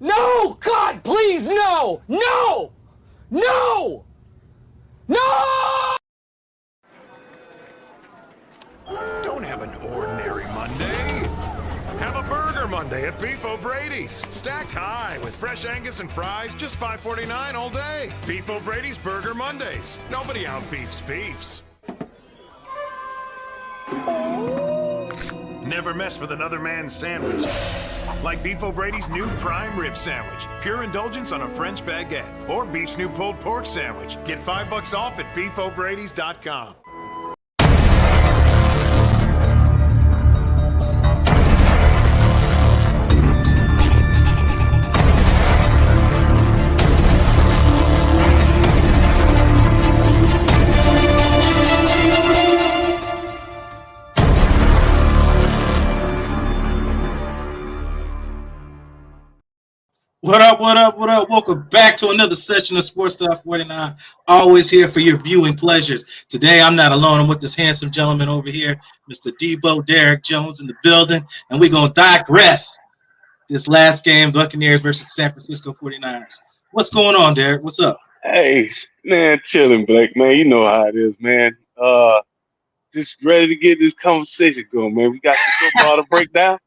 No! God, please, no! No! No! No! Don't have an ordinary Monday. Have a Burger Monday at Beef O'Brady's. Stacked high with fresh Angus and fries, just $5.49 all day. Beef O'Brady's Burger Mondays. Nobody outbeefs beefs. Never mess with another man's sandwich. Like Beef O'Brady's new prime rib sandwich. Pure indulgence on a French baguette. Or Beef's new pulled pork sandwich. Get $5 off at beefobradys.com. What up, what up, what up? Welcome back to another session of Sports Talk 49. Always here for your viewing pleasures. Today, I'm not alone. I'm with this handsome gentleman over here, Mr. Debo Derek Jones in the building, and we're going to digress this last game, Buccaneers versus San Francisco 49ers. What's going on, Derek? What's up? Hey, man, chilling, Blake, man. You know how it is, man. Just ready to get this conversation going, man. We got some football to break down.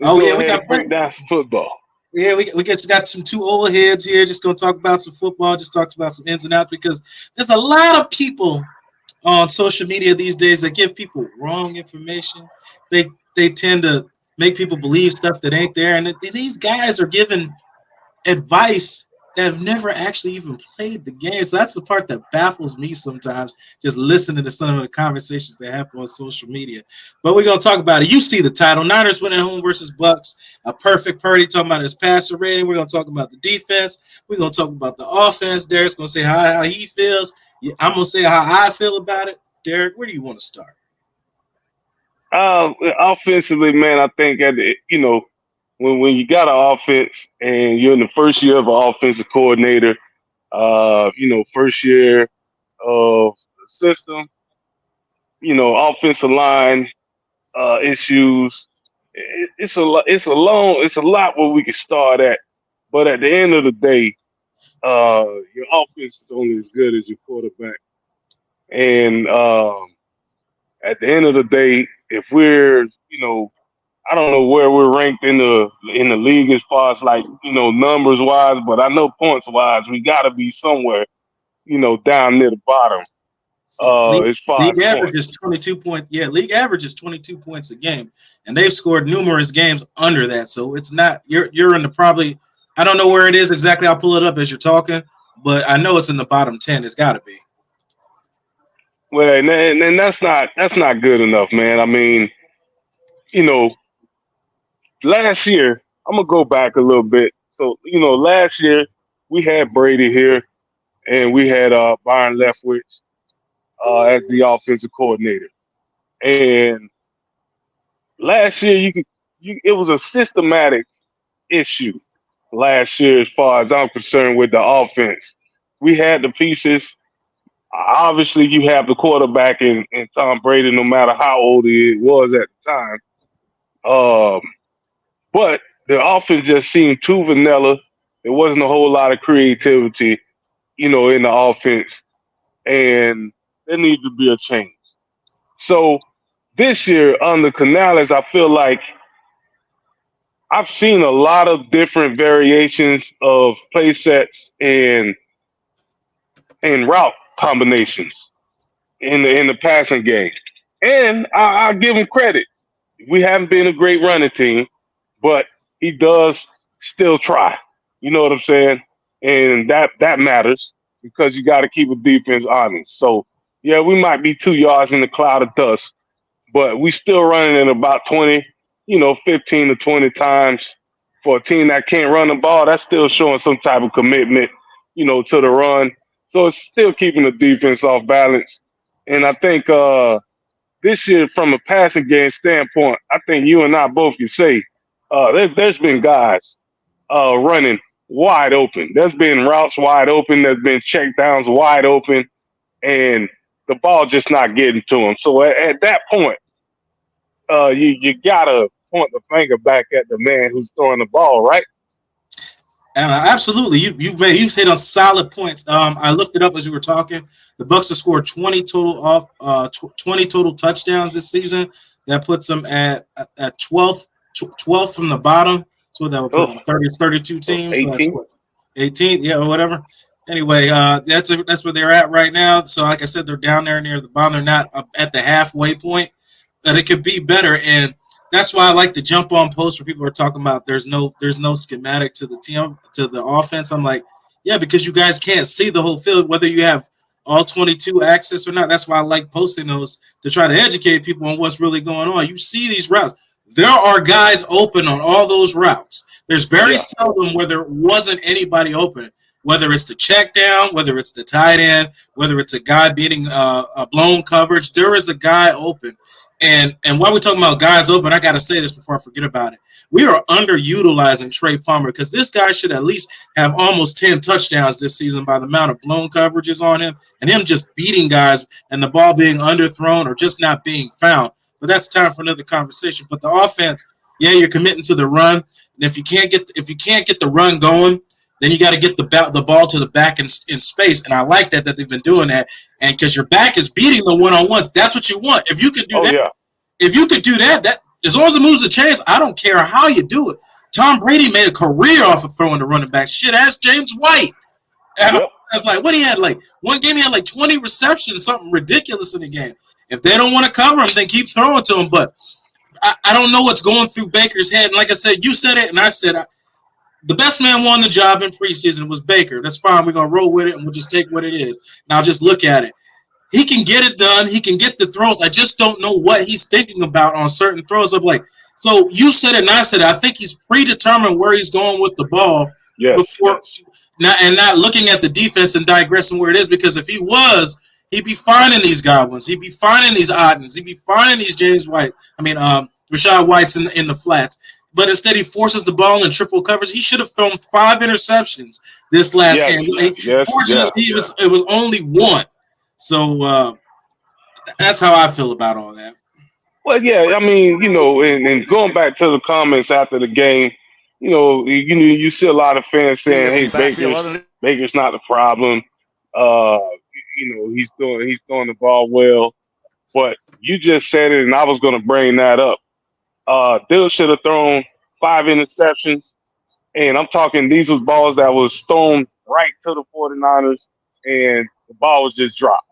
We got to break down some football. Yeah, we just got some two old heads here. Just gonna talk about some football. Just talk about some ins and outs because there's a lot of people on social media these days that give people wrong information. They tend to make people believe stuff that ain't there, and these guys are giving advice that have never actually even played the game. So that's the part that baffles me sometimes, just listening to some of the conversations that happen on social media. But we're going to talk about it. You see the title. Niners winning home versus Bucs. A perfect Purdy, talking about his passer rating. We're going to talk about the defense. We're going to talk about the offense. Derek's going to say how he feels. I'm going to say how I feel about it. Derek, where do you want to start? Offensively, man, I think when you got an offense and you're in the first year of an offensive coordinator, first year of the system, offensive line issues. It's a lot where we can start at, but at the end of the day, your offense is only as good as your quarterback. And at the end of the day, if we're, I don't know where we're ranked in the league as far as numbers wise, but I know points wise we got to be somewhere, down near the bottom. As far league as average is 22 points. Yeah, league average is 22 points a game, and they've scored numerous games under that. So it's not you're in the probably. I don't know where it is exactly. I'll pull it up as you're talking, but I know it's in the bottom 10. It's got to be. Well, and that's not good enough, man. I mean, last year, I'm going to go back a little bit. So, last year we had Brady here and we had Byron Leftwich as the offensive coordinator. And last year it was a systematic issue last year as far as I'm concerned with the offense. We had the pieces. Obviously, you have the quarterback in Tom Brady, no matter how old he was at the time. But the offense just seemed too vanilla. There wasn't a whole lot of creativity, in the offense. And there needs to be a change. So this year, under Canales, I feel like I've seen a lot of different variations of play sets and route combinations in the passing game. And I'll give him credit. We haven't been a great running team, but he does still try. You know what I'm saying? And that matters because you got to keep a defense honest. So, yeah, we might be 2 yards in the cloud of dust, but we still running at about 20, 15 to 20 times. For a team that can't run the ball, that's still showing some type of commitment, to the run. So it's still keeping the defense off balance. And I think this year, from a passing game standpoint, I think you and I both can say there's been guys running wide open. There's been routes wide open. There's been checkdowns wide open. And the ball just not getting to them. So at that point, you got to point the finger back at the man who's throwing the ball, right? Absolutely. You've hit on solid points. I looked it up as you were talking. The Bucs have scored 20 total touchdowns this season. That puts them at 12th from the bottom. So that would put them 32 teams. So that's 18. what, 18, yeah, or whatever. Anyway, that's where they're at right now. So like I said, they're down there near the bottom. They're not up at the halfway point, but it could be better. And that's why I like to jump on posts where people are talking about there's no schematic to the team, to the offense. I'm like, yeah, because you guys can't see the whole field, whether you have all 22 access or not. That's why I like posting those to try to educate people on what's really going on. You see these routes. There are guys open on all those routes. There's very seldom where there wasn't anybody open, whether it's the check down, whether it's the tight end, whether it's a guy beating a blown coverage. There is a guy open. And while we're talking about guys open, I got to say this before I forget about it. We are underutilizing Trey Palmer because this guy should at least have almost 10 touchdowns this season by the amount of blown coverages on him and him just beating guys and the ball being underthrown or just not being found. But that's time for another conversation. But the offense, yeah, you're committing to the run. And if you can't get the run going, then you got to get the ball to the back in space. And I like that they've been doing that. And because your back is beating the one-on-ones, that's what you want. If you can do if you could do that as long as it moves the chains, I don't care how you do it. Tom Brady made a career off of throwing the running back. Shit, ask James White. And I was like, what he had one game he had 20 receptions, something ridiculous in the game. If they don't want to cover him, then keep throwing to him. But I don't know what's going through Baker's head. And like I said, you said it, and I said the best man won the job in preseason was Baker. That's fine. We're going to roll with it, and we'll just take what it is. Now just look at it. He can get it done. He can get the throws. I just don't know what he's thinking about on certain throws. So you said it, and I said it. I think he's predetermined where he's going with the ball before not looking at the defense and digressing where it is, because if he was, he'd be finding these Godwins. He'd be finding these Ottens. He'd be finding these Rashad White's in the flats. But instead, he forces the ball in triple coverage. He should have thrown 5 interceptions this last game. Fortunately, it was only 1. So that's how I feel about all that. Well, yeah, I mean, and going back to the comments after the game, you see a lot of fans saying, "Hey, Baker's not the problem. He's throwing the ball well." But you just said it, and I was going to bring that up. Dill should have thrown 5 interceptions, and I'm talking these was balls that was thrown right to the 49ers, and the ball was just dropped.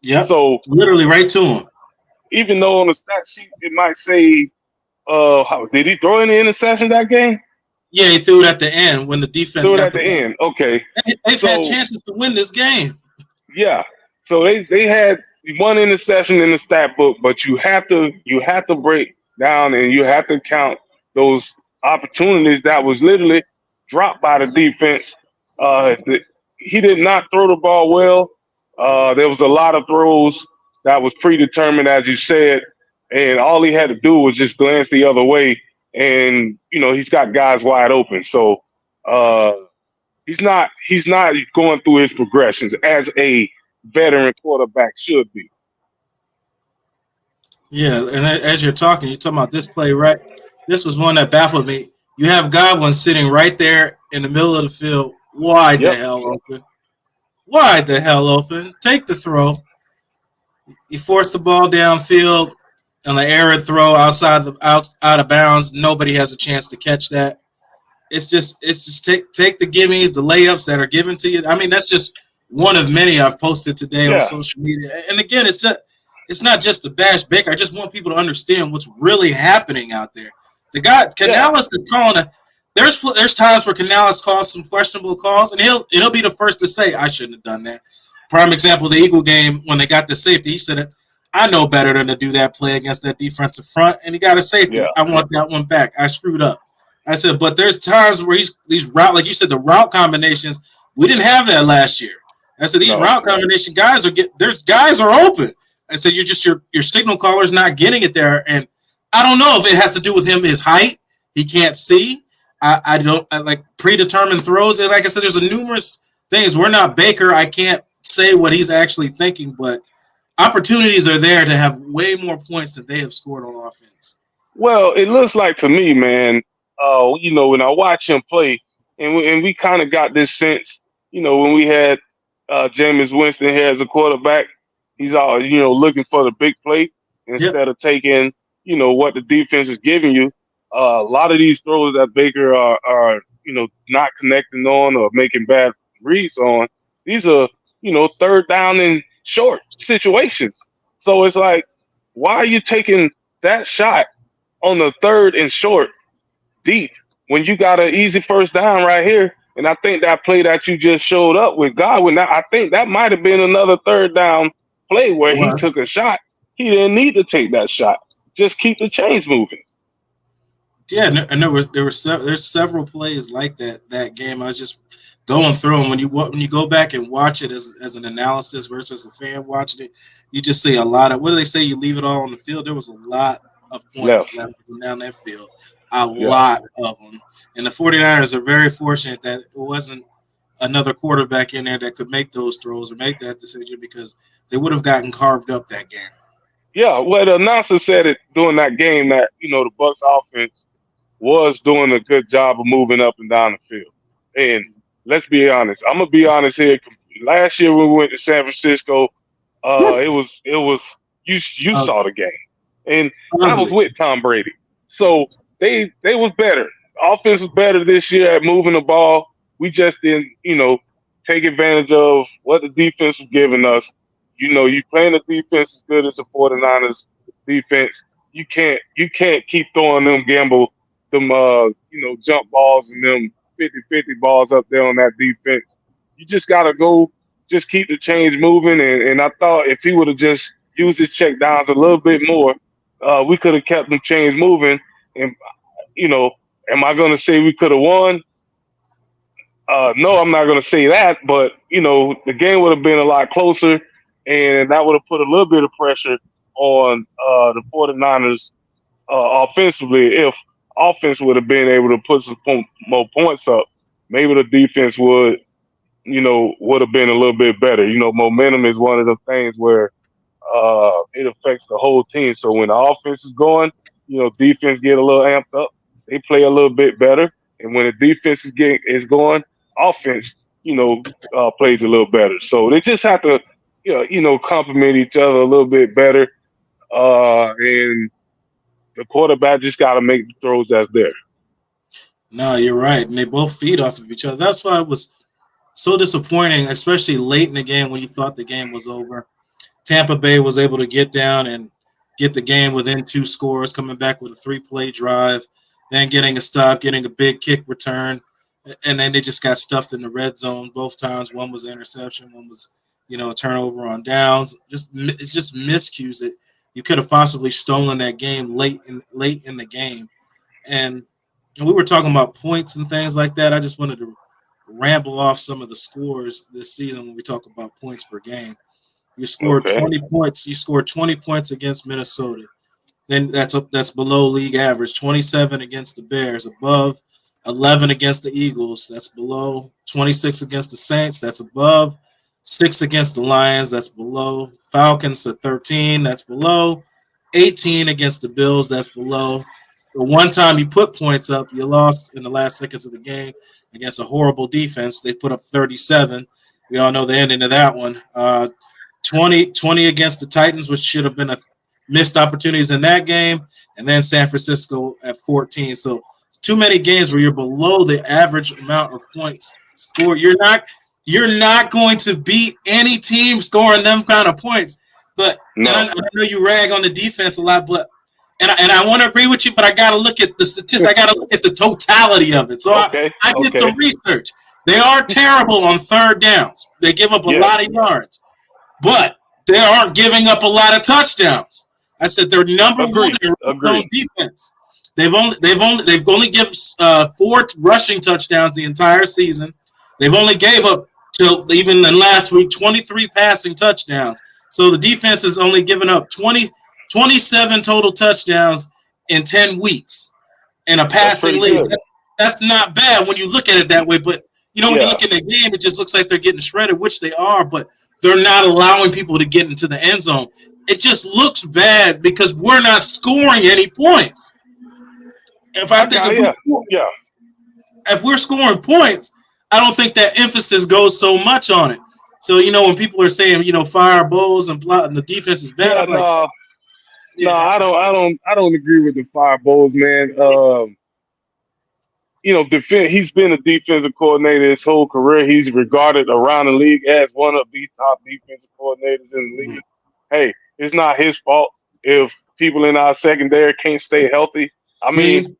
Yeah, so literally right to him. Even though on the stat sheet it might say, did he throw any interception that game? Yeah, he threw it at the end when the defense threw it at the end. Okay, they've had chances to win this game. Yeah, so they had 1 interception in the stat book, but you have to break down and you have to count those opportunities that was literally dropped by the defense. He did not throw the ball well. There was a lot of throws that was predetermined, as you said, and all he had to do was just glance the other way, and he's got guys wide open. So he's not going through his progressions as a veteran quarterback should be. Yeah, and as you're talking about this play, right? This was one that baffled me. You have Godwin sitting right there in the middle of the field, wide the hell open. Wide the hell open. Take the throw. He forced the ball downfield on an errant throw out of bounds. Nobody has a chance to catch that. It's just take the gimmies, the layups that are given to you. I mean, that's just one of many I've posted today on social media. And again, it's not just to bash Baker. I just want people to understand what's really happening out there. The guy Canales is calling there's times where Canales calls some questionable calls, and he'll be the first to say, I shouldn't have done that. Prime example, the Eagle game, when they got the safety, he said, I know better than to do that play against that defensive front, and he got a safety. I want that one back. I screwed up. I said, but there's times where these route, like you said, the route combinations, we didn't have that last year. I said, these route combination guys are open. I said, your signal caller's not getting it there, and I don't know if it has to do with his height. He can't see. I like predetermined throws. And like I said, there's numerous things. We're not Baker. I can't say what he's actually thinking, but opportunities are there to have way more points than they have scored on offense. Well, it looks like to me, man, when I watch him play, and we kind of got this sense, when we had Jameis Winston here as a quarterback, he's all looking for the big play Yep. instead of taking what the defense is giving you. A lot of these throws that Baker are not connecting on or making bad reads on. These are third down and short situations. So it's like, why are you taking that shot on the third and short deep when you got an easy first down right here? And I think that play that you just showed up with Godwin, I think that might have been another third down play where he took a shot. He didn't need to take that shot. Just keep the chains moving. Yeah, and there's several plays like that game. I was just going through them. When you go back and watch it as an analysis versus a fan watching it, you just see a lot of, what do they say? You leave it all on the field. There was a lot of points left down that field, a lot of them. And the 49ers are very fortunate that it wasn't another quarterback in there that could make those throws or make that decision, because they would have gotten carved up that game. Yeah, well, the announcer said it during that game that, the Bucs offense was doing a good job of moving up and down the field. And let's be honest. I'm going to be honest here. Last year when we went to San Francisco, it was you saw the game. And I was with Tom Brady. So they was better. Offense was better this year at moving the ball. We just didn't, take advantage of what the defense was giving us. You playing the defense as good as the 49ers defense. You can't keep throwing them jump balls and them 50-50 balls up there on that defense. You just got to go, just keep the chains moving. And I thought if he would have just used his check downs a little bit more, we could have kept the chains moving. And, am I going to say we could have won? No, I'm not going to say that. But, the game would have been a lot closer. And that would have put a little bit of pressure on the 49ers offensively. If offense would have been able to put some more points up, maybe the defense would have been a little bit better. Momentum is one of the things where it affects the whole team. So when the offense is going, defense get a little amped up. They play a little bit better. And when the defense is going, offense, plays a little better. So they just have to, complement each other a little bit better. And the quarterback just got to make the throws that's there. No, you're right. And they both feed off of each other. That's why it was so disappointing, especially late in the game when you thought the game was over. Tampa Bay was able to get down and get the game within 2 scores, coming back with a 3-play drive, then getting a stop, getting a big kick return. And then they just got stuffed in the red zone both times. One was an interception, one was a turnover on downs. It's just miscues that you could have possibly stolen that game late in the game. And we were talking about points and things like that. I just wanted to ramble off some of the scores this season when we talk about points per game. You scored 20 points. You scored 20 points against Minnesota. Then that's below league average. 27 against the Bears, above 11 against the Eagles. That's below 26 against the Saints. That's above 6 against the Lions. That's below Falcons to 13. That's below 18 against the Bills. That's below. The one time you put points up, you lost in the last seconds of the game against a horrible defense. They put up 37. We all know the ending of that one. 20 against the Titans, which should have been a missed opportunities in that game, and then San Francisco at 14. So it's too many games where you're below the average amount of points scored. You're not going to beat any team scoring them kind of points. But no. I know you rag on the defense a lot, but and I want to agree with you, but I got to look at the statistics. I got to look at the totality of it. So I did some research. They are terrible on third downs. They give up a lot of yards, but they aren't giving up a lot of touchdowns. I said they're number one in defense. They've only given 4 rushing touchdowns the entire season. They've only gave up till even in last week 23 passing touchdowns. So the defense has only given up 27 total touchdowns in 10 weeks in a passing league. That's not bad when you look at it that way. But when you look at the game, it just looks like they're getting shredded, which they are. But they're not allowing people to get into the end zone. It just looks bad because we're not scoring any points. if we're scoring points, I don't think that emphasis goes so much on it. So, when people are saying, fire Bowles and the defense is bad, Yeah, I'm like, no, I don't agree with the fire Bowles, man. He's been a defensive coordinator his whole career. He's regarded around the league as one of the top defensive coordinators in the league. Hey, it's not his fault if people in our secondary can't stay healthy. I mean,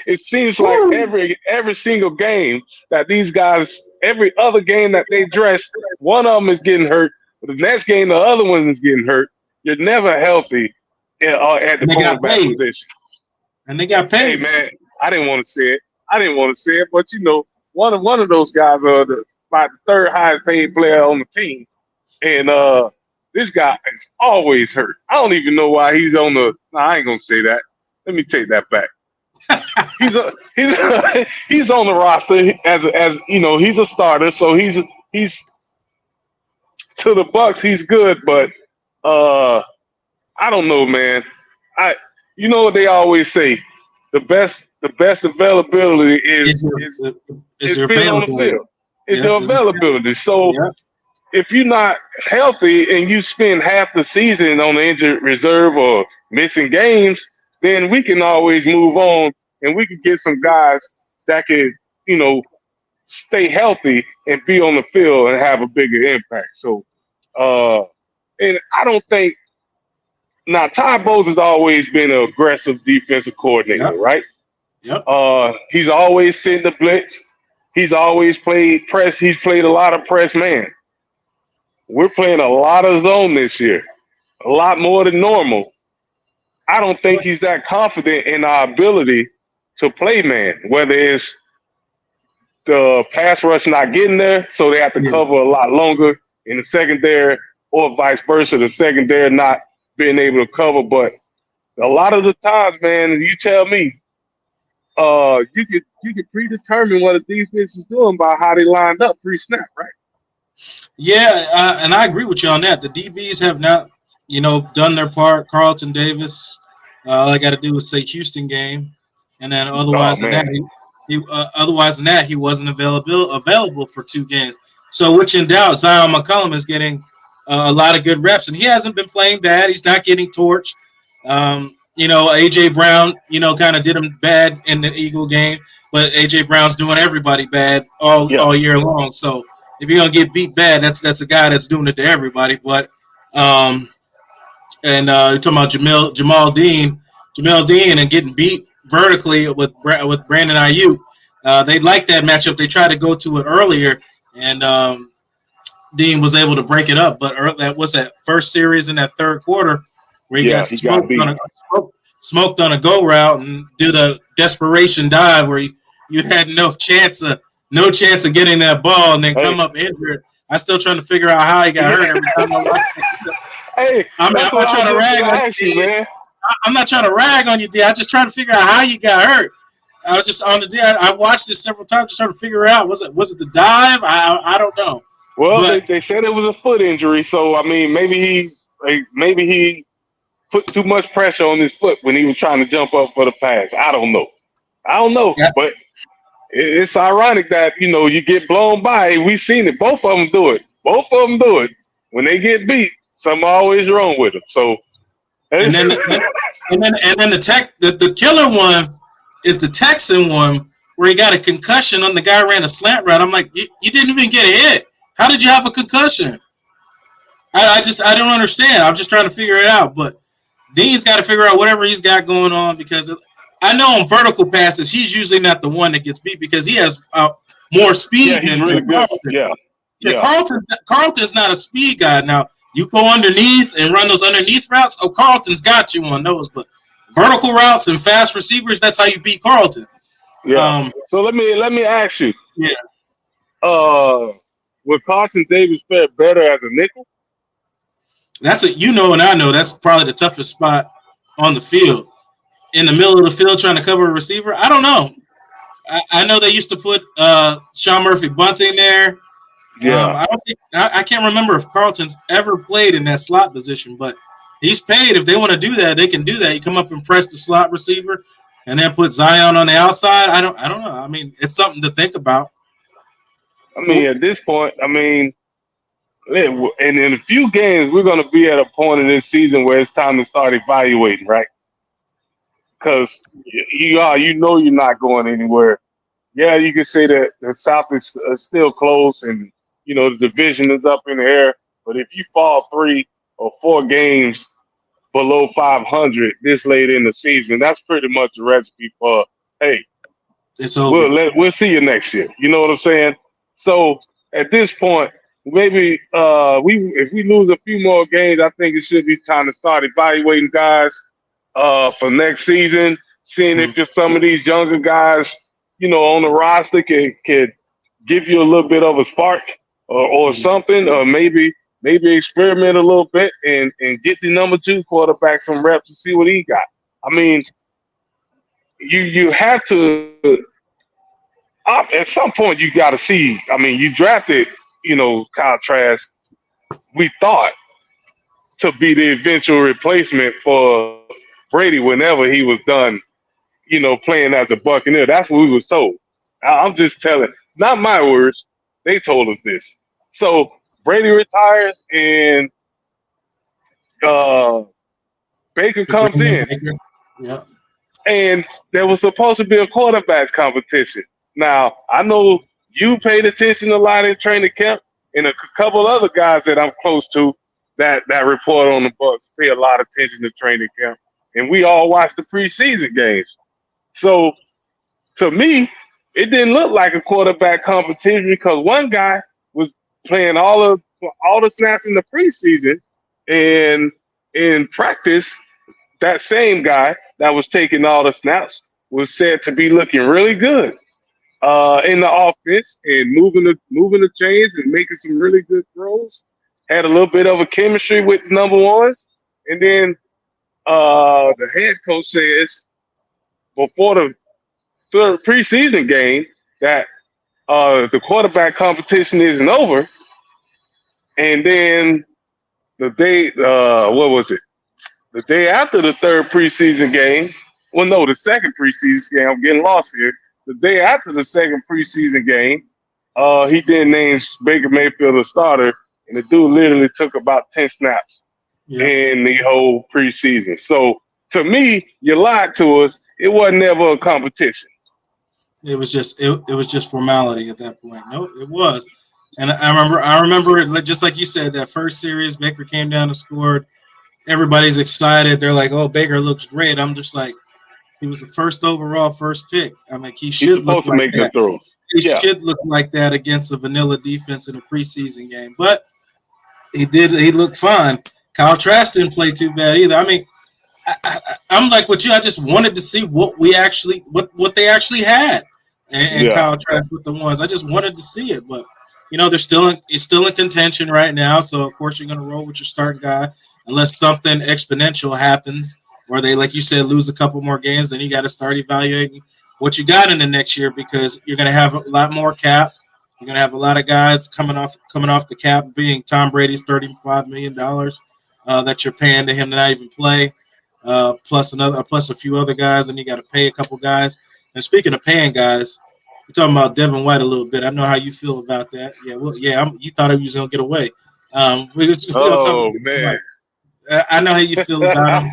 it seems like every single game that these guys, every other game that they dress, one of them is getting hurt. The next game, the other one is getting hurt. You're never healthy at the quarterback position. And they got paid. Hey, man, I didn't want to say it. But, one of those guys are about the third highest paid player on the team. And this guy is always hurt. I don't even know why he's on the – I ain't going to say that. Let me take that back. He's on the roster as he's a starter, so he's to the Bucs, he's good, but I don't know, man. You know what they always say, the best availability is being on the field. It's your availability. So if you're not healthy and you spend half the season on the injured reserve or missing games, then we can always move on and we can get some guys that could, stay healthy and be on the field and have a bigger impact. So, and I don't think now Todd Bowles has always been an aggressive defensive coordinator, right? Yep. He's always sent the blitz. He's always played press. He's played a lot of press man. We're playing a lot of zone this year, a lot more than normal. I don't think he's that confident in our ability to play man, whether it's the pass rush not getting there, so they have to cover a lot longer in the secondary, or vice versa, the secondary not being able to cover. But a lot of the times, man, you tell me, you could predetermine what a defense is doing by how they lined up pre-snap, right? Yeah, and I agree with you on that. The DBs have not, done their part. Carlton Davis, all I got to do is say Houston game, and then otherwise than that, he wasn't available for 2 games. So, which in doubt, Zion McCollum is getting a lot of good reps, and he hasn't been playing bad. He's not getting torched. AJ Brown, kind of did him bad in the Eagle game, but AJ Brown's doing everybody bad all year long. So if you're gonna get beat bad, that's a guy that's doing it to everybody. But you're talking about Jamal Dean, and getting beat vertically with Brandon Ayuk. They like that matchup. They tried to go to it earlier, and Dean was able to break it up. But that was that first series in that third quarter where he got smoked on a go route and did a desperation dive where you had no chance of getting that ball and then come up injured. I'm still trying to figure out how he got hurt every time I watch it. Hey, I'm not trying to rag on you, man. I'm not trying to rag on you, D. I'm just trying to figure out how you got hurt. I was just on the D. I watched this several times, just trying to figure out was it the dive? I don't know. Well, they said it was a foot injury, so I mean maybe he put too much pressure on his foot when he was trying to jump up for the pass. I don't know, yeah. But it's ironic that you get blown by. We've seen it. Both of them do it. When they get beat, something always wrong with them. So, and then the killer one is the Texan one where he got a concussion on the guy ran a slant route. I'm like, you didn't even get hit. How did you have a concussion? I don't understand. I'm just trying to figure it out. But Dean's got to figure out whatever he's got going on because I know on vertical passes he's usually not the one that gets beat because he has more speed. Yeah, he's really good. Yeah. Carlton's not a speed guy. Now you go underneath and run those underneath routes. Oh, Carlton's got you on those, but vertical routes and fast receivers, that's how you beat Carlton. Yeah. So let me ask you. Yeah. Would Carlton Davis fare better as a nickel? That's and I know that's probably the toughest spot on the field. In the middle of the field trying to cover a receiver, I don't know. I know they used to put Sean Murphy Bunting there. Yeah. I can't remember if Carlton's ever played in that slot position, but he's paid. If they want to do that, they can do that. You come up and press the slot receiver. and then put Zion on the outside. I don't know. I mean, it's something to think about. I mean, at this point, I mean, and in a few games, we're going to be at a point in this season where it's time to start evaluating, right? Because you know you're not going anywhere. Yeah, you can say that the South is still close, and you know the division is up in the air. But if you fall 3 or 4 games below 500 this late in the season, that's pretty much a recipe for, hey, it's over. We'll see you next year. You know what I'm saying? So at this point, maybe if we lose a few more games, I think it should be time to start evaluating guys for next season, seeing if some of these younger guys, you know, on the roster could give you a little bit of a spark or something, or maybe experiment a little bit and get the number 2 quarterback some reps to see what he got. I mean, you have to at some point you got to see. I mean, you drafted, you know, Kyle Trask, we thought, to be the eventual replacement for Brady whenever he was done, you know, playing as a Buccaneer. That's what we were told. I'm just telling, not my words. They told us this. So Brady retires and Baker comes in. Yeah. And there was supposed to be a quarterback competition. Now, I know you paid attention a lot in training camp, and a couple other guys that I'm close to that report on the Bucs pay a lot of attention to training camp. And we all watched the preseason games. So, to me, it didn't look like a quarterback competition because one guy was playing all the snaps in the preseason, and in practice, that same guy that was taking all the snaps was said to be looking really good in the offense and moving the chains and making some really good throws. Had a little bit of a chemistry with number ones, and then the head coach says before the third preseason game that the quarterback competition isn't over, and then the day the day after the third preseason game, well, no, the second preseason game, I'm getting lost here. The day after the second preseason game, he then names Baker Mayfield a starter, and the dude literally took about 10 snaps in the whole preseason. So, to me, you lied to us. It wasn't ever a competition. It was just formality at that point. No, it was. And I remember it just like you said, that first series, Baker came down and scored. Everybody's excited. They're like, "Oh, Baker looks great." I'm just like, he was the first overall, first pick. I'm like, he should look supposed to make good throws. He should look like that against a vanilla defense in a preseason game. But he did. He looked fine. Kyle Trask didn't play too bad either. I mean, I'm like with you. I just wanted to see what they actually had, and Kyle Trask with the ones. I just wanted to see it, but you know, it's still in contention right now. So of course you're going to roll with your start guy. Unless something exponential happens, or they, like you said, lose a couple more games, then you got to start evaluating what you got in the next year because you're going to have a lot more cap. You're going to have a lot of guys coming off the cap, being Tom Brady's $35 million that you're paying to him to not even play, plus a few other guys, and you got to pay a couple guys. And speaking of paying guys, we're talking about Devin White a little bit. I know how you feel about that. Yeah, well, you thought he was going to get away. Man. I know how you feel about him.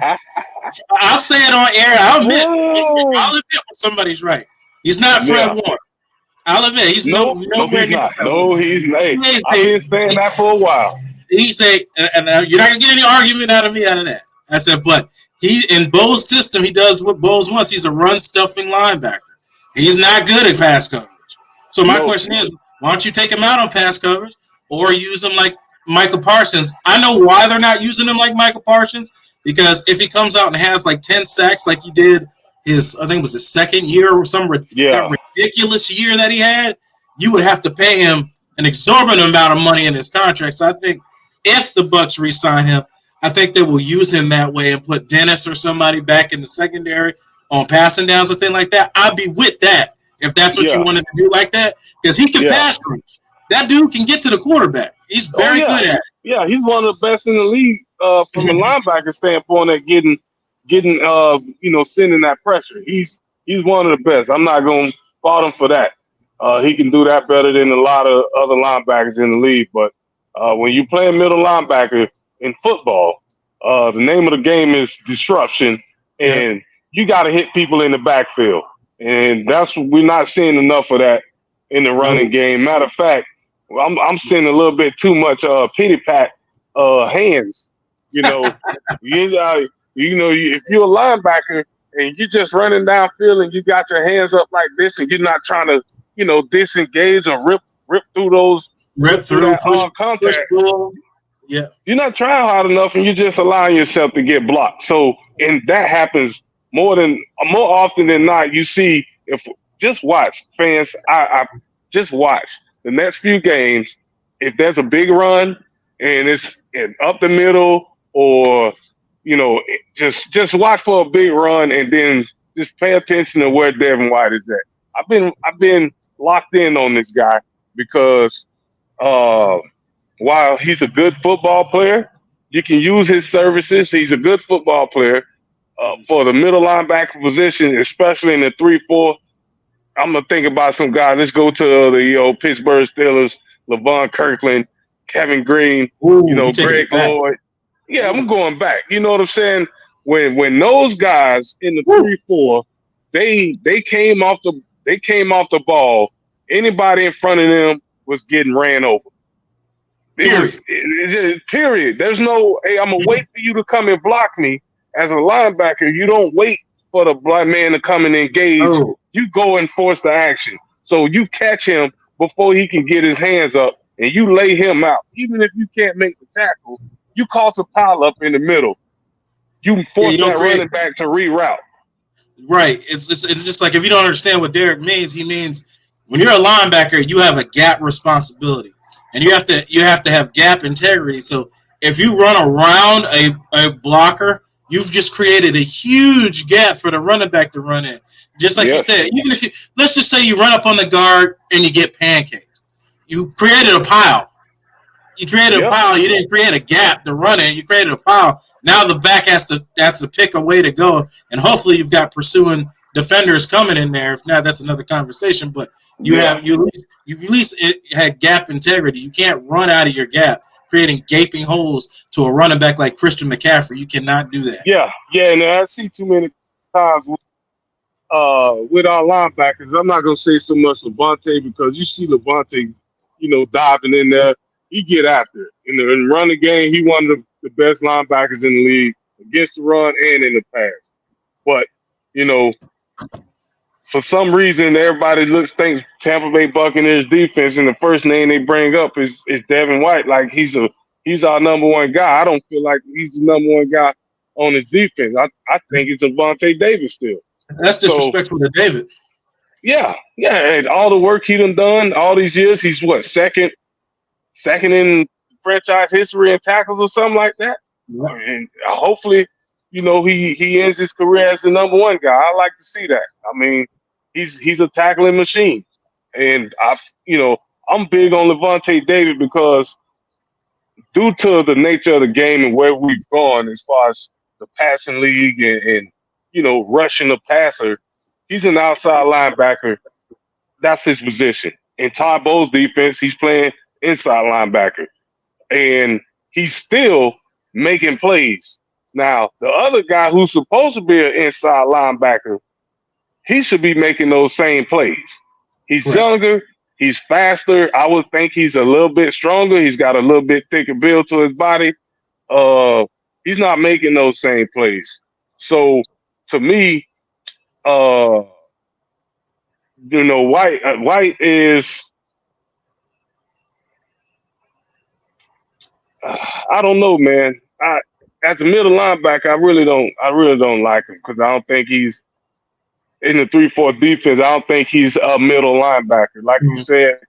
I'll say it on air. I'll admit when somebody's right. He's not Fred Warner. I'll admit he's no, he's not. No, he's not. I've been saying that for a while. He say, and you're not gonna get any argument out of me out of that. I said, but he in Bo's system, he does what Bo's wants. He's a run stuffing linebacker. He's not good at pass coverage. So my question is, why don't you take him out on pass coverage or use him like Michael Parsons? I know why they're not using him like Michael Parsons, because if he comes out and has like 10 sacks like he did I think it was his second year or that ridiculous year that he had, you would have to pay him an exorbitant amount of money in his contract. So I think if the Bucs re-sign him, I think they will use him that way and put Dennis or somebody back in the secondary on passing downs or thing like that. I'd be with that if that's what you wanted to do like that, because he can pass rush. That dude can get to the quarterback. He's very good at it. Yeah, he's one of the best in the league from a linebacker standpoint at getting getting sending that pressure. He's one of the best. I'm not gonna fault him for that. He can do that better than a lot of other linebackers in the league. But when you play a middle linebacker in football, the name of the game is disruption, and you got to hit people in the backfield. And we're not seeing enough of that in the running game. Matter of fact, I'm seeing a little bit too much pity pat hands. If you're a linebacker and you're just running downfield and you got your hands up like this and you're not trying to, disengage or rip through push contact. Yeah. You're not trying hard enough and you're just allowing yourself to get blocked. So, and that happens more often than not. You see, just watch, fans, I just watch the next few games. If there's a big run and it's up the middle or, just watch for a big run and then just pay attention to where Devin White is at. I've been locked in on this guy because while he's a good football player, you can use his services. He's a good football player for the middle linebacker position, especially in the 3-4. I'm gonna think about some guys. Let's go to the Pittsburgh Steelers, Levon Kirkland, Kevin Green, Greg Lloyd. Yeah, I'm going back. You know what I'm saying? When those guys in the 3-4, they came off the ball. Anybody in front of them was getting ran over. Period. There's no, hey, I'm going to wait for you to come and block me. As a linebacker, you don't wait for the black man to come and engage. Oh. You go and force the action. So you catch him before he can get his hands up, and you lay him out. Even if you can't make the tackle, you cause a pile up in the middle. You force that running back to reroute. Right. It's just like if you don't understand what Derek means, he means when you're a linebacker, you have a gap responsibility. And you have to have gap integrity. So if you run around a blocker, you've just created a huge gap for the running back to run in. Just like you said, even if let's just say you run up on the guard and you get pancaked. You created a pile. You created a pile. You didn't create a gap to run in. You created a pile. Now the back has to pick a way to go, and hopefully you've got pursuing defenders coming in there. If not, that's another conversation. But you've at least had gap integrity. You can't run out of your gap, creating gaping holes to a running back like Christian McCaffrey. You cannot do that. Yeah, and I see too many times with our linebackers. I'm not gonna say so much Levante because you see Levante, diving in there. He get after it. In the running game, he one of the best linebackers in the league against the run and in the pass. But, for some reason, everybody thinks Tampa Bay Buccaneers defense, and the first name they bring up is Devin White. Like he's our number one guy. I don't feel like he's the number one guy on his defense. I think it's Avonte Davis still. That's disrespectful to David. Yeah. And all the work he done all these years, he's second in franchise history in tackles or something like that. Yeah. And hopefully, he ends his career as the number one guy. I like to see that. I mean, he's a tackling machine. And I'm big on Levante David because due to the nature of the game and where we've gone as far as the passing league and rushing the passer, he's an outside linebacker. That's his position. In Todd Bowles' defense, he's playing inside linebacker. And he's still making plays. Now, the other guy who's supposed to be an inside linebacker, he should be making those same plays. He's younger. He's faster. I would think he's a little bit stronger. He's got a little bit thicker build to his body. He's not making those same plays. So, to me, White is I don't know, man. As a middle linebacker, I really don't like him because I don't think he's in the 3-4 defense. I don't think he's a middle linebacker. Like you said,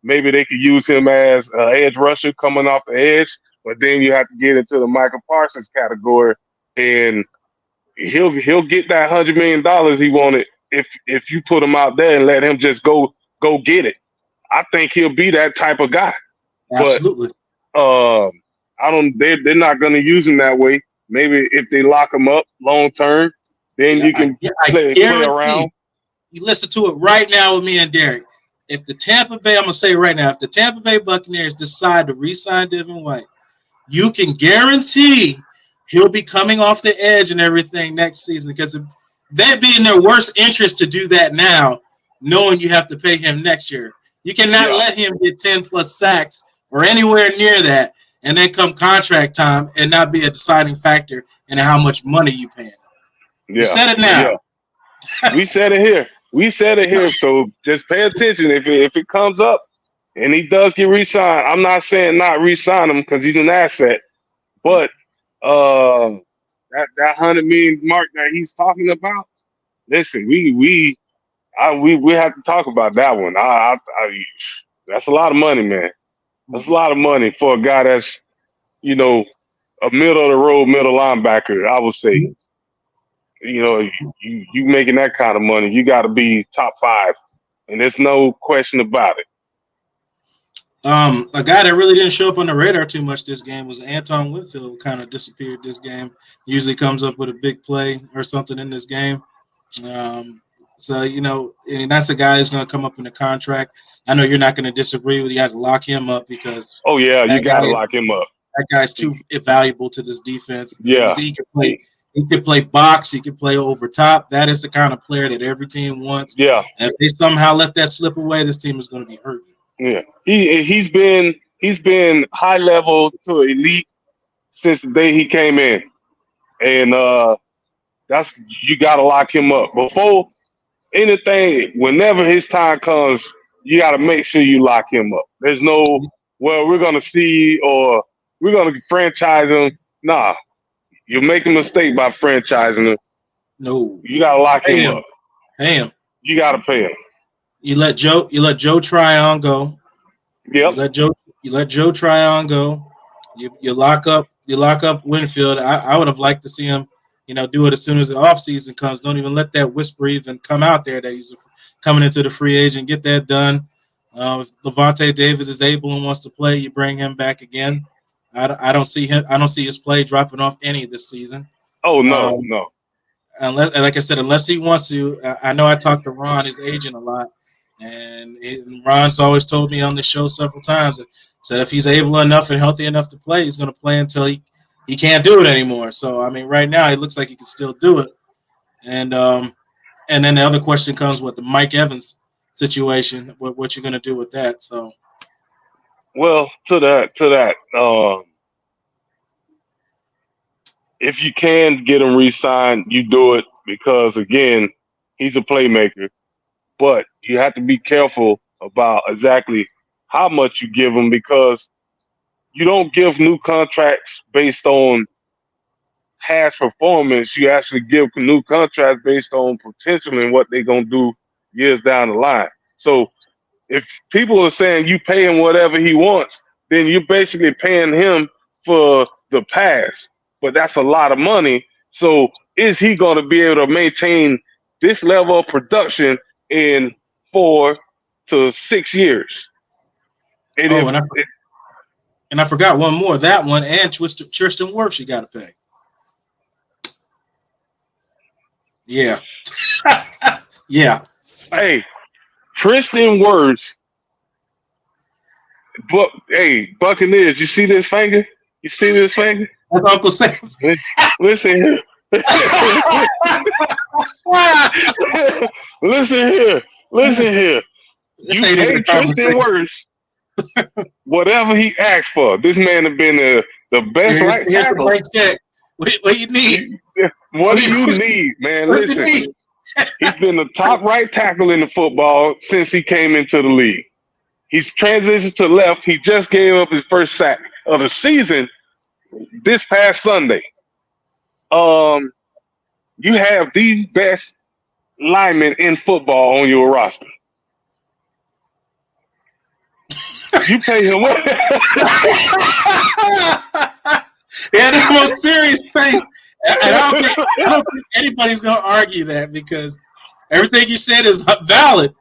maybe they could use him as an edge rusher coming off the edge, but then you have to get into the Michael Parsons category, and he'll get that $100 million he wanted if you put him out there and let him just go get it. I think he'll be that type of guy. Absolutely. But they're not going to use him that way. maybe if they lock him up long term, then you can play around. You listen to it right now with me and Derek. If the Tampa Bay, I'm going to say right now, if the Tampa Bay Buccaneers decide to re-sign Devin White, you can guarantee he'll be coming off the edge and everything next season, because they'd be in their worst interest to do that now, knowing you have to pay him next year. You cannot let him get 10-plus sacks or anywhere near that, and then come contract time and not be a deciding factor in how much money you pay him. You said it now. Yeah. We said it here. So just pay attention. If it comes up and he does get re-signed, I'm not saying not re-sign him because he's an asset, but that $100 million mark that he's talking about, listen, we have to talk about that one. That's a lot of money, man. That's a lot of money for a guy that's, a middle of the road middle linebacker, I would say. You making that kind of money, you got to be top 5, and there's no question about it. A guy that really didn't show up on the radar too much this game was Anton Whitfield, who kind of disappeared this game. Usually comes up with a big play or something in this game. And that's a guy who's going to come up in the contract. I know you're not going to disagree with. You have to lock him up because. Oh yeah, you got to lock him up. That guy's too valuable to this defense. Yeah, he can play. He can play box. He can play over top. That is the kind of player that every team wants. Yeah. And if they somehow let that slip away, this team is going to be hurting. Yeah. He's been high level to elite since the day he came in, and you got to lock him up before anything. Whenever his time comes, you got to make sure you lock him up. There's no, well, we're going to see or we're going to franchise him. Nah. You'll make a mistake by franchising him. No. You got to lock him up. Pay him. You got to pay him. You let Joe Tryon go. Yep. You let Joe Tryon go. You lock up Winfield. I would have liked to see him, do it as soon as the offseason comes. Don't even let that whisper even come out there that he's coming into the free agent. Get that done. If Levante David is able and wants to play, you bring him back again. I don't see his play dropping off any this season. Oh no. Unless, like I said, unless he wants to. I know I talked to Ron, his agent, a lot, and Ron's always told me on the show several times, said if he's able enough and healthy enough to play, he's going to play until he can't do it anymore. So I mean, right now it looks like he can still do it. And then the other question comes with the Mike Evans situation. What you're going to do with that? So. Well, to that, if you can get him re-signed, you do it because, again, he's a playmaker. But you have to be careful about exactly how much you give him because you don't give new contracts based on past performance. You actually give new contracts based on potential and what they're going to do years down the line. So if people are saying you pay him whatever he wants, then you're basically paying him for the past. But that's a lot of money. So is he going to be able to maintain this level of production in 4 to 6 years? And I forgot one more. That one and Tristan Wirfs you got to pay. Yeah. Yeah. Hey. Tristan Wirfs, Buccaneers, you see this finger? That's Uncle Sam. Listen here. Listen here. You pay Tristan Wirfs whatever he asked for. This man has been the best right tackle. What do you need? What do you need, man? Listen. He's been the top right tackle in the football since he came into the league. He's transitioned to left. He just gave up his first sack of the season this past Sunday. You have the best lineman in football on your roster. You pay him what? Yeah, the most serious face. And I don't think anybody's going to argue that because everything you said is valid.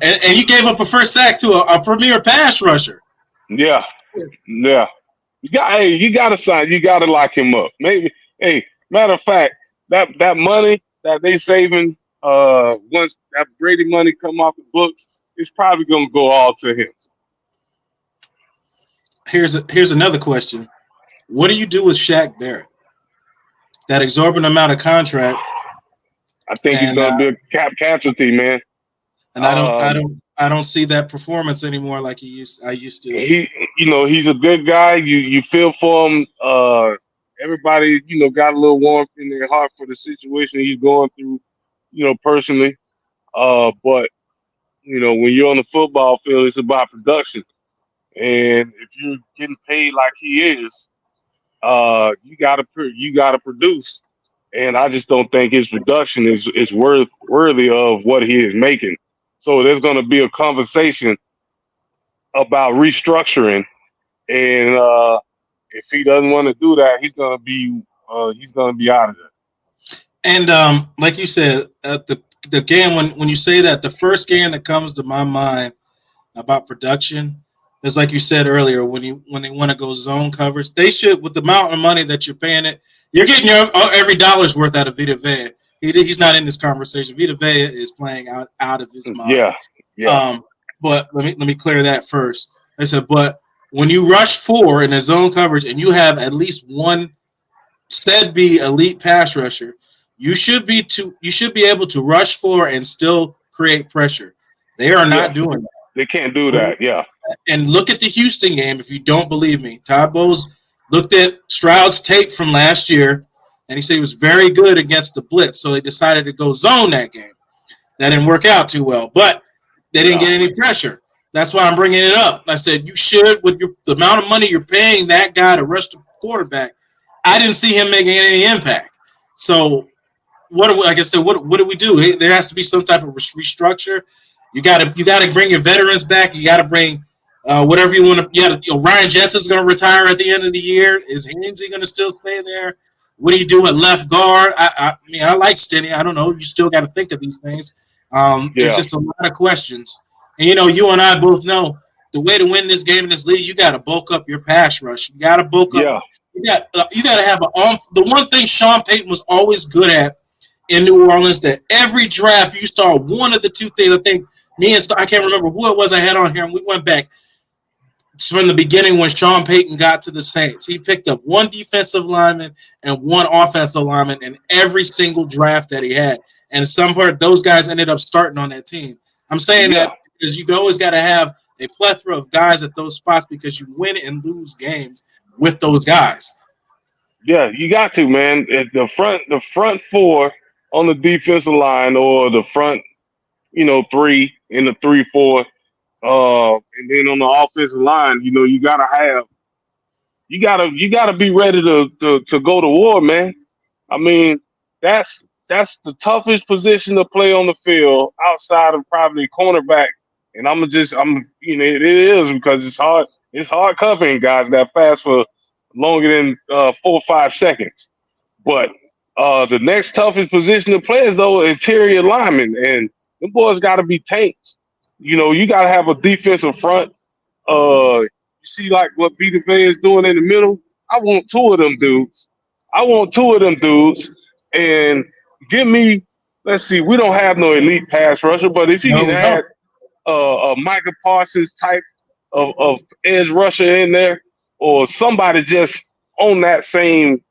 And you gave up a first sack to a premier pass rusher. Yeah. You got to sign. You got to lock him up. Maybe Hey, matter of fact, that money that they saving, once that Brady money come off the books, it's probably gonna go all to him. Here's another question. What do you do with Shaq Barrett? That exorbitant amount of contract, I think he's and gonna be a cap casualty, man. I don't see that performance anymore like I used to. He's a good guy. You feel for him. Everybody, got a little warmth in their heart for the situation he's going through, personally. But when you're on the football field, it's about production. And if you're getting paid like he is, you gotta produce. And I just don't think his production is worthy of what he is making. So there's going to be a conversation about restructuring, and if he doesn't want to do that, he's going to be out of there. And like you said, the game when you say that, the first game that comes to my mind about production is, like you said earlier, when they want to go zone coverage, they should, with the amount of money that you're paying it, you're getting every dollar's worth out of Vita Vea. He's not in this conversation. Vita Vea is playing out of his mind. Yeah. But let me clear that first. I said, but when you rush 4 in a zone coverage and you have at least one said be elite pass rusher, you should be able to rush 4 and still create pressure. They are not doing that. They can't do that. Yeah. And look at the Houston game if you don't believe me. Todd Bowles looked at Stroud's tape from last year, and he said he was very good against the blitz. So they decided to go zone that game. That didn't work out too well, but they didn't get any pressure. That's why I'm bringing it up. I said you should, with the amount of money you're paying that guy to rush the quarterback. I didn't see him making any impact. So what do we do? There has to be some type of restructure. You got to bring your veterans back. You got to bring whatever you want to. Yeah, Ryan Jensen's going to retire at the end of the year. Is Hainsey going to still stay there? What do you do at left guard? I mean, I like Stinney. I don't know. You still got to think of these things. There's just a lot of questions. And, you and I both know the way to win this game in this league, you got to bulk up your pass rush. You got to bulk up. You got to have the one thing Sean Payton was always good at in New Orleans, that every draft you saw one of the two things. I think I can't remember who it was I had on here, and we went back from the beginning when Sean Payton got to the Saints. He picked up one defensive lineman and one offensive lineman in every single draft that he had. And some part, those guys ended up starting on that team. I'm saying that because you always got to have a plethora of guys at those spots because you win and lose games with those guys. Yeah, you got to, man. The front 4 on the defensive line, or the front, 3 in the 3-4, and then on the offensive line, you gotta be ready to go to war, man. I mean, that's the toughest position to play on the field outside of probably cornerback. And it is, because it's hard. It's hard covering guys that fast for longer than 4 or 5 seconds. But the next toughest position to play is, though, interior linemen, and them boys got to be tanks. You got to have a defensive front. You see, like what Vita Vea is doing in the middle. I want 2 of them dudes. And give me. Let's see. We don't have no elite pass rusher, but if you can add a Micah Parsons type of edge rusher in there, or somebody just on that same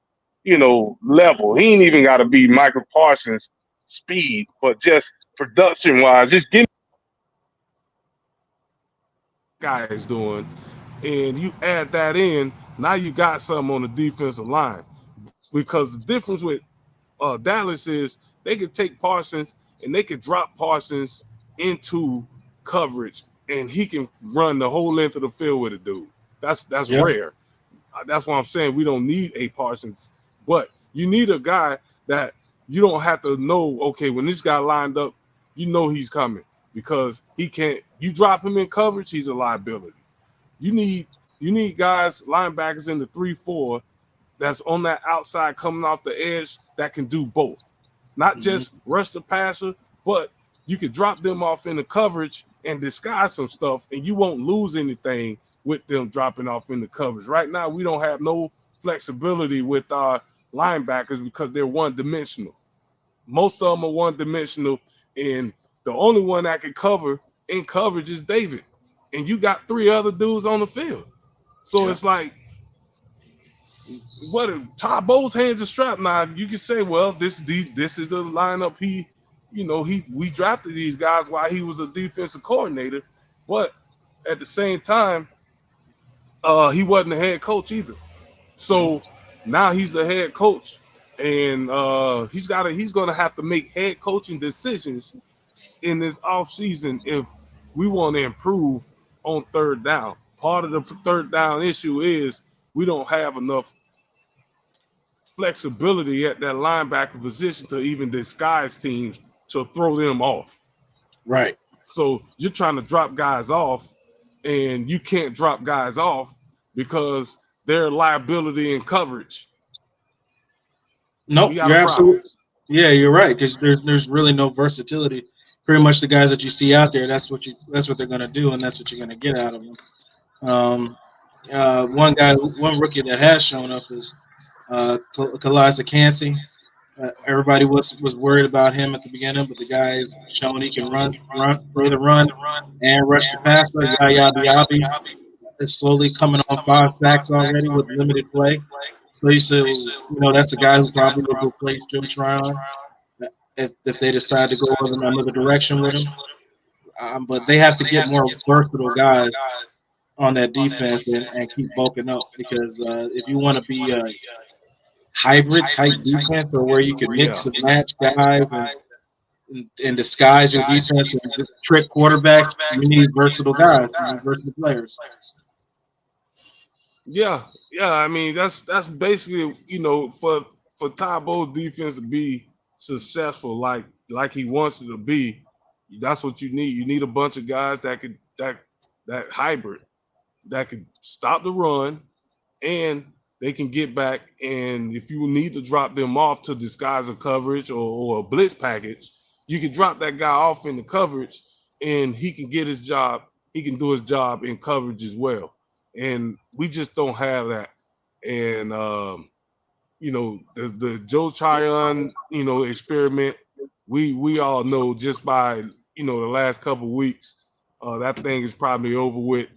level. He ain't even got to be Michael Parsons speed, but just production wise, just give me guys doing, and you add that in, now you got something on the defensive line. Because the difference with Dallas is they could take Parsons and they could drop Parsons into coverage, and he can run the whole length of the field with a dude. That's rare. That's why I'm saying we don't need a Parsons, but you need a guy that you don't have to know, okay, when this guy lined up, he's coming, because he can't. You drop him in coverage, he's a liability. You need guys, linebackers in the 3-4 that's on that outside coming off the edge that can do both. Not just rush the passer, but you could drop them off in the coverage and disguise some stuff, and you won't lose anything with them dropping off in the coverage. Right now, we don't have no flexibility with our linebackers because they're one-dimensional. Most of them are one-dimensional, and the only one that can cover in coverage is David. And you got 3 other dudes on the field. So Yeah. it's like, what if Todd Bowles' hands are strapped? Now you can say, well, this is the lineup we drafted these guys while he was a defensive coordinator, but at the same time, he wasn't a head coach either. So now he's the head coach, and he's gonna have to make head coaching decisions in this offseason if we want to improve on third down. Part of the third down issue is we don't have enough flexibility at that linebacker position to even disguise teams to throw them off. Right. So you're trying to drop guys off, and you can't drop guys off because they're a liability in coverage. Nope, you're absolutely. Yeah, you're right, because there's really no versatility. Pretty much the guys that you see out there, that's what they're gonna do, and that's what you're gonna get out of them. One rookie that has shown up is Kalisa Kancey. Everybody was worried about him at the beginning, but the guy has shown he can run, throw the run, and rush the passer. Yaya Diaby is slowly coming on 5 sacks already with limited play. So he said, that's a guy who probably will replace Joe Tryon if they decide to go another direction with him. But they have to get more versatile guys on that defense and keep bulking up, because if you want to be a hybrid type defense, or where you can mix and match guys and disguise your defense and trick quarterbacks, you need versatile guys, you need versatile players. Yeah. I mean, that's basically, for Todd Bowles' defense to be successful like he wants it to be, that's what you need. You need a bunch of guys that hybrid that can stop the run, and they can get back, and if you need to drop them off to disguise a coverage or a blitz package, you can drop that guy off in the coverage, and he can get his job. He can do his job in coverage as well. And we just don't have that. And the Joe Tryon, experiment, we all know just by the last couple of weeks, that thing is probably over with,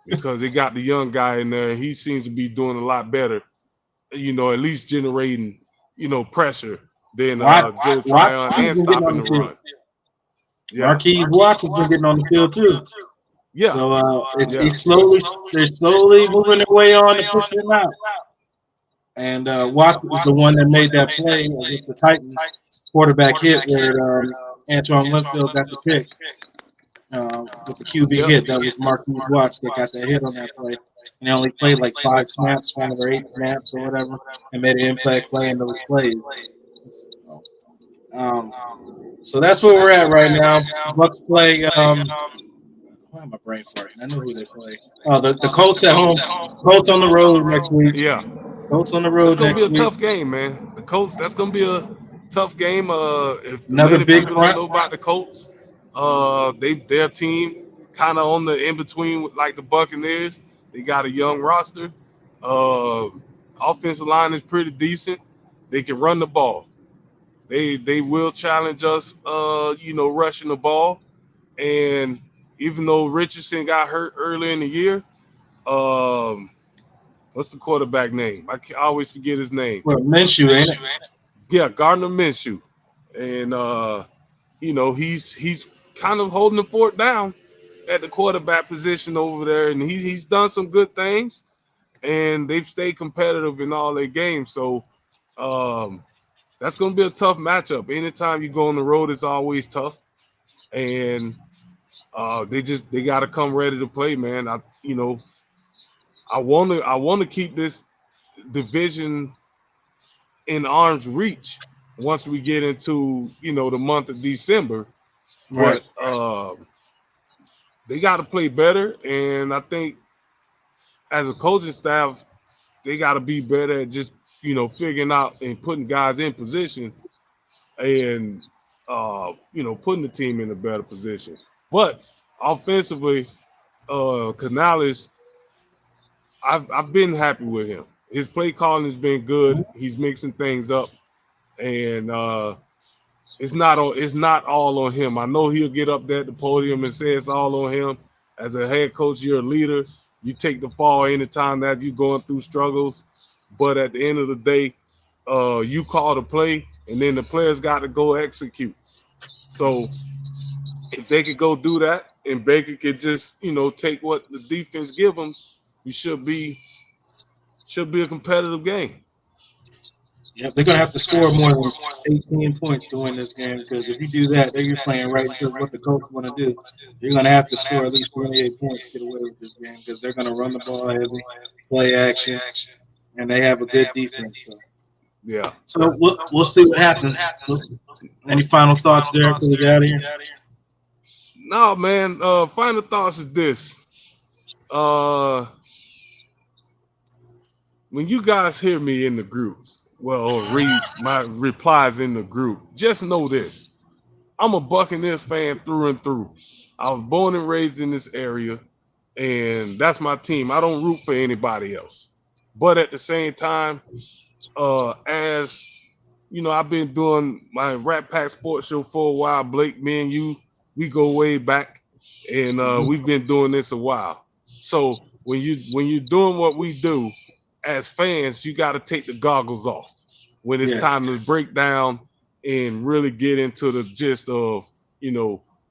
because they got the young guy in there. He seems to be doing a lot better, at least generating, pressure than Joe Tryon, and stopping the run. Yeah. Marquise Watts has been getting on the field too. Yeah. So they're slowly moving their way on to push him out. And Watts was the one that made that play against the Titans quarterback hit where Antoine Winfield got the pick with the QB hit. That was Marquise Watts that got that hit on that play. And he only played like 5 or 8 snaps or whatever, and made an impact play in those plays. So that's where we're at right now. Bucs play. Why am I brain farting? I know who they play. Oh, the Colts at home. Colts on the road next week. Yeah. Colts on the road next week. It's going to be a tough game, man. The Colts, that's going to be a tough game. If another big people don't know about the Colts, their team kind of on the in-between like the Buccaneers. They got a young roster. Offensive line is pretty decent. They can run the ball. They will challenge us, rushing the ball. And even though Richardson got hurt early in the year, what's the quarterback name? I always forget his name. Well, Minshew, ain't it? Yeah, Gardner Minshew. And, he's kind of holding the fort down at the quarterback position over there. And he's done some good things. And they've stayed competitive in all their games. So that's going to be a tough matchup. Anytime you go on the road, it's always tough. And they got to come ready to play, man. I want to keep this division in arm's reach once we get into the month of December. Right. But they got to play better, and I think as a coaching staff, they got to be better at just figuring out and putting guys in position, and putting the team in a better position. But offensively, Canales, I've been happy with him. His play calling has been good. He's mixing things up, and it's not all on him. I know he'll get up there at the podium and say it's all on him. As a head coach, you're a leader. You take the fall anytime that you're going through struggles. But at the end of the day, you call the play, and then the players got to go execute. So if they could go do that, and Baker could just, take what the defense give them, we should be a competitive game. Yeah, they're going to have to score more than 18 points to win this game, because if you do that, then you're playing right into what the coach want to do. You're going to have to score at least 28 points to get away with this game, because they're going to run the ball heavy, play action, and they have a good defense. Yeah. So we'll see what happens. Any final thoughts, Derek, before we get out of here? No, man. Final thoughts is this. When you guys hear me in the groups, or read my replies in the group, just know this. I'm a Buccaneers fan through and through. I was born and raised in this area, and that's my team. I don't root for anybody else. But at the same time, as I've been doing my Rat Pack Sports Show for a while. Blake, me and you, we go way back, and we've been doing this a while. So when you're doing what we do as fans, you got to take the goggles off when it's time to break down and really get into the gist of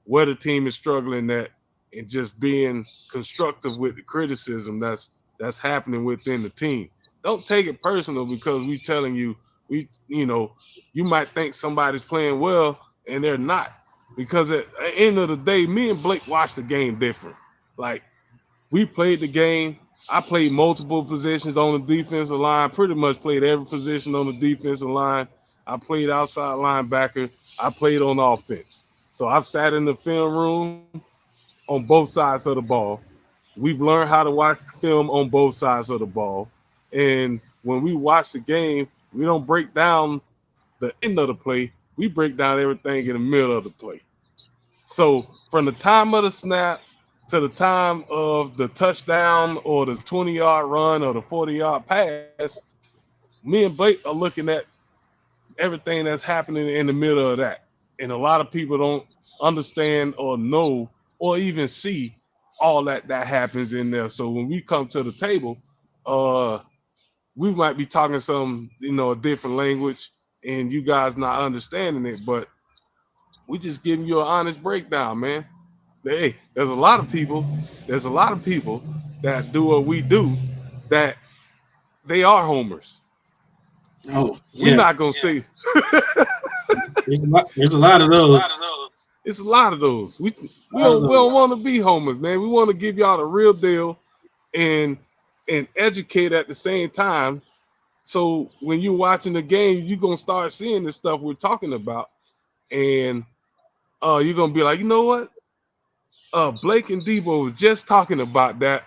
where the team is struggling at, and just being constructive with the criticism that's happening within the team. Don't take it personal because we telling you you might think somebody's playing well and they're not, because at the end of the day, me and Blake watched the game different. Like, we played the game. I played multiple positions on the defensive line, pretty much played every position on the defensive line. I played outside linebacker. I played on offense. So I've sat in the film room on both sides of the ball. We've learned how to watch film on both sides of the ball. And when we watch the game, we don't break down the end of the play. We break down everything in the middle of the play. So from the time of the snap to the time of the touchdown or the 20-yard run or the 40-yard pass, me and Blake are looking at everything that's happening in the middle of that. And a lot of people don't understand or know or even see all that happens in there. So when we come to the table, we might be talking some, a different language, and you guys not understanding it, but we just giving you an honest breakdown, man. Hey, there's a lot of people that do what we do, that they are homers. Oh, we're not gonna say there's a lot of those. It's a lot of those. We don't want to be homers, man. We want to give y'all the real deal and educate at the same time. So when you're watching the game, you're gonna start seeing the stuff we're talking about, and you're gonna be like, you know what? Blake and Debo was just talking about that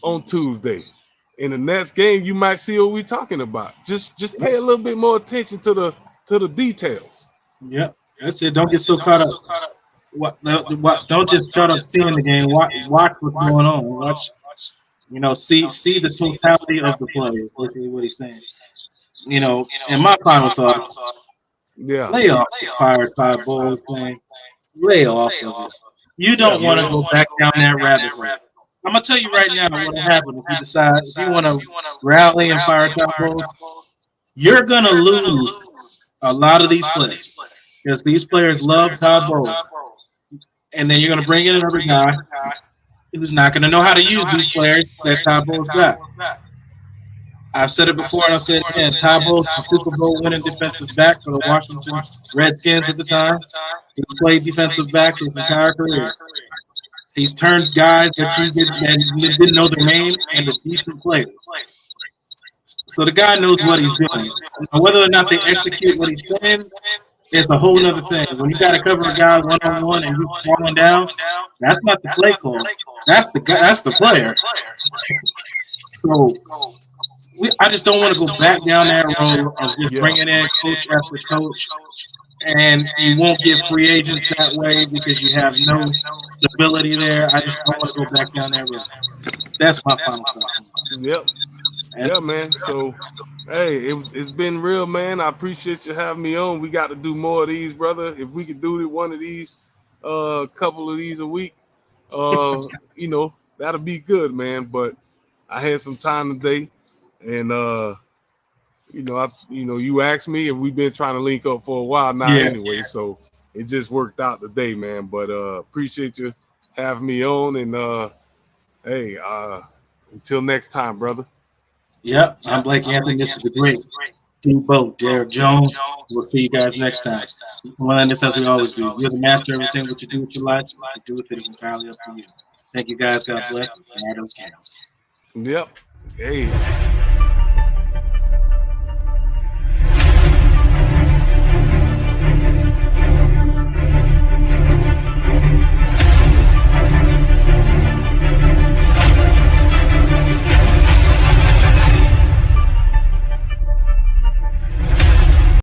on Tuesday. In the next game, you might see what we're talking about. Just pay a little bit more attention to the details. Yeah, that's it. Don't get so caught up. Don't just caught up seeing the game. Watch what's going on. Watch. See the totality of the play. Is basically what he's saying. And my final thought. Yeah. Lay off the Fire Five Bowls thing. Lay off of it. You don't want to go back down that rabbit hole. I'm gonna tell you right now what'll happen if you decide if you want to rally and fire top bowls. You're gonna lose a lot of these players because these players love Todd Bowles, and then you're gonna bring in another guy who's not gonna know how to use these players that Todd Bowles got. I've said it before and I'll say it again. Todd Bowles, the Super Bowl winning defensive back for the Washington Redskins at the time. He's played defensive backs his entire career. He's turned guys that you didn't know their name into decent players. So the guy knows what he's doing. Whether or not they execute what he's saying is a whole other thing. When you got to cover a guy one-on-one and you're falling down, that's not the play call. That's the player. So I just don't want to go back down that road of just bringing in coach after coach. And you won't get free agents that way because you have no stability there. I just don't want to go back down that road. That's my final thought. Yep. Yeah, man. So, hey, it's been real, man. I appreciate you having me on. We got to do more of these, brother. If we could do one of these, couple of these a week, that'll be good, man. But I had some time today, and you asked me, and we've been trying to link up for a while now, Yeah. anyway. So it just worked out today, man. But appreciate you having me on, and hey, until next time, brother. Yep. I'm Blake Anthony. This is the great D-Boat, Derek Jones. We'll see you guys next time. We'll end this as we always do. You're the master of everything. What you do with your life, what you do with it is entirely up to you. Thank you, guys. God bless. And Adams Candles. Yep. Hey.